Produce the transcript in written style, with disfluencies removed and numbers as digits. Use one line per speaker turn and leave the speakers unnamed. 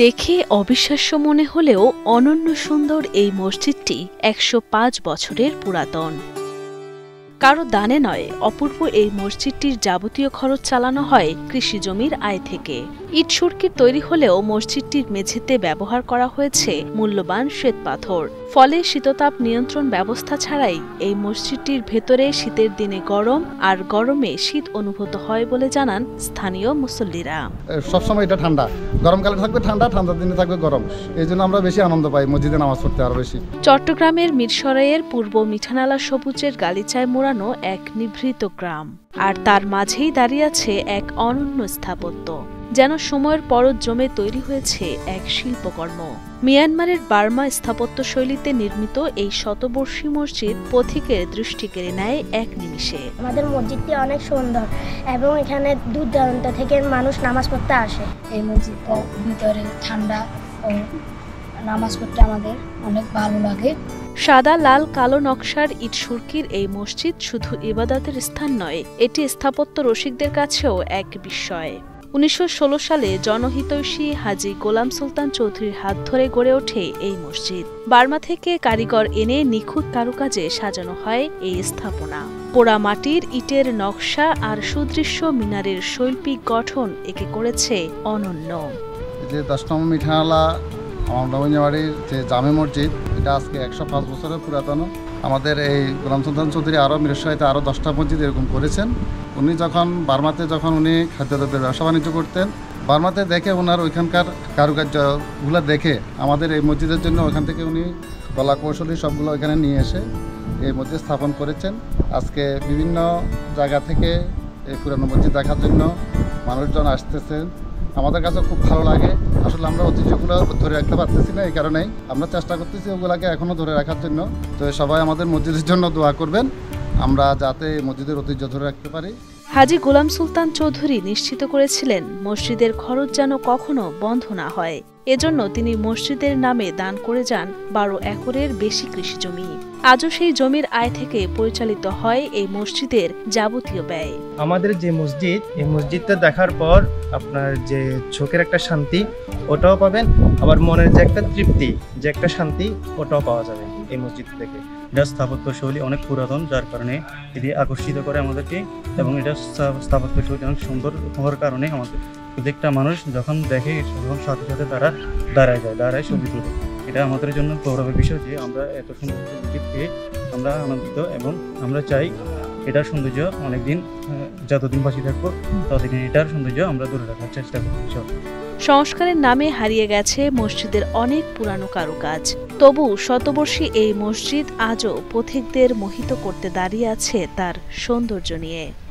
দেখে অবিশ্বাস্য মনে হলেও অনন্য সুন্দর এই মসজিদটি ১০৫ বছরের পুরাতন। কারো দানে নয়, অপূর্ব এই মসজিদটির যাবতীয় খরচ চালানো হয় কৃষি জমির আয় থেকে। ইট সুরকির তৈরি হলেও মসজিদটির মেঝেতে ব্যবহার করা হয়েছে মূল্যবান শ্বেতপাথর। ফলে শীততাপ নিয়ন্ত্রণ ব্যবস্থা ছাড়াই এই মসজিদটির ভেতরে শীতের দিনে গরম আর গরমে শীত অনুভূত হয় বলে জানান স্থানীয় মুসল্লিরা।
সবসময় এটা ঠান্ডা, গরমকালে থাকবে ঠান্ডা, ঠান্ডার দিনে থাকবে গরম। এই জন্য আমরা বেশি আনন্দ পাই মসজিদে নামাজ পড়তে আরো বেশি।
চট্টগ্রামের মিরসরাইয়ের পূর্ব মিঠানালা সবুজের গালিচায় মোড়ানো এক নিভৃত গ্রাম, আর তার মাঝেই দাঁড়িয়ে আছে এক অনন্য স্থাপত্য, যেন সময়ের পরত জমে তৈরি হয়েছে এক শিল্পকর্ম। মিয়ানমারের বার্মা স্থাপত্য শৈলীতে নির্মিত এই শতবর্ষী মসজিদ পথিকের দৃষ্টি কেড়ে নেয় এক নিমিষে।
আমাদের মসজিদটি অনেক সুন্দর এবং এখানে দূর দূরান্ত থেকে মানুষ নামাজ পড়তে আসে।
এই মসজিদটার ভিতরে ঠান্ডা ও নামাজ পড়তে আমাদের অনেক ভালো লাগে।
সাদা লাল কালো নকশার ইট সুরকির এই মসজিদ শুধু ইবাদতের স্থান নয়, এটি স্থাপত্য রসিকদের কাছেও এক বিস্ময়। ১৯১৬ সালে জনহিতৈষী হাজী গোলাম সুলতান চৌধুরীর হাত ধরে গড়ে ওঠে এই মসজিদ। বার্মা থেকে কারিগর এনে নিখুঁত কারুকাজে সাজানো হয় এই স্থাপনা। পোড়া মাটির ইটের নকশা আর সুদৃশ্য মিনারের শৈল্পিক গঠন একে করেছে অনন্য।
যে ১০ নম্বর মিঠানালা আমদাবাড়ির যে জামে মসজিদ, এটা আজকে ১০৫ বছরের পুরাতন। আমাদের এই গোলাম সুলতান চৌধুরী আরও মিরসরাইতে আরও 10টা মসজিদ এরকম করেছেন। উনি যখন বার্মাতে উনি খাদ্যদ্রব্যের ব্যবসা বাণিজ্য করতেন, বার্মাতে দেখে ওনার ওইখানকার কারুকার্যগুলো দেখে আমাদের এই মসজিদের জন্য ওইখান থেকে উনি কলা কৌশলী সবগুলো ওইখানে নিয়ে এসে এই মসজিদ স্থাপন করেছেন। আজকে বিভিন্ন জায়গা থেকে এই পুরানো মসজিদ দেখার জন্য মানুষজন আসতেছেন। আমাদের কাছে খুব ভালো লাগে। আসলে আমরা ঐতিহ্যগুলো ধরে রাখতে পারতেছি না, এই কারণেই আমরা চেষ্টা করতেছি ওগুলোকে এখনও ধরে রাখার জন্য। তো সবাই আমাদের মসজিদের জন্য দোয়া করবেন, আমরা যাতে মসজিদের ঐতিহ্য ধরে রাখতে পারি।
হাজী গোলাম সুলতান চৌধুরী নিশ্চিত করেছিলেন মসজিদের খরচ যেন কখনো বন্ধ না হয়। এজন্য তিনি মসজিদের নামে দান করে যান ১২ একরের বেশি কৃষি জমি। আজও সেই জমির আয় থেকে পরিচালিত হয় এই মসজিদের যাবতীয় ব্যয়।
আমাদের যে মসজিদ, এই মসজিদটা দেখার পর আপনার যে চোখের একটা শান্তি ওটাও পাবেন, আবার মনের যে একটা তৃপ্তি, যে একটা শান্তি ওটাও পাওয়া যাবে এই মসজিদ থেকে।
এটা স্থাপত্য শৈলী অনেক পুরাতন, যার কারণে এটি আকর্ষিত করে আমাদেরকে, এবং এটা স্থাপত্য শৈলী অনেক সুন্দর হওয়ার কারণে আমাদের প্রত্যেকটা মানুষ যখন দেখে তখন সাথে সাথে তারা দাঁড়ায় ছবি তুলে। এটা আমাদের জন্য গৌরবের বিষয় যে আমরা এত সুন্দর মসজিদ পেয়ে আমরা আনন্দিত, এবং আমরা চাই এটার সৌন্দর্য অনেকদিন, যতদিন বাঁচি থাকবো ততদিন এটার সৌন্দর্য আমরা ধরে রাখার চেষ্টা করছি।
সংস্কারের নামে হারিয়ে গেছে মসজিদের অনেক পুরানো কারুকাজ, তবু শতবর্ষী এই মসজিদ আজও পথিকদের মোহিত করতে দাঁড়িয়ে আছে তার সৌন্দর্য নিয়ে।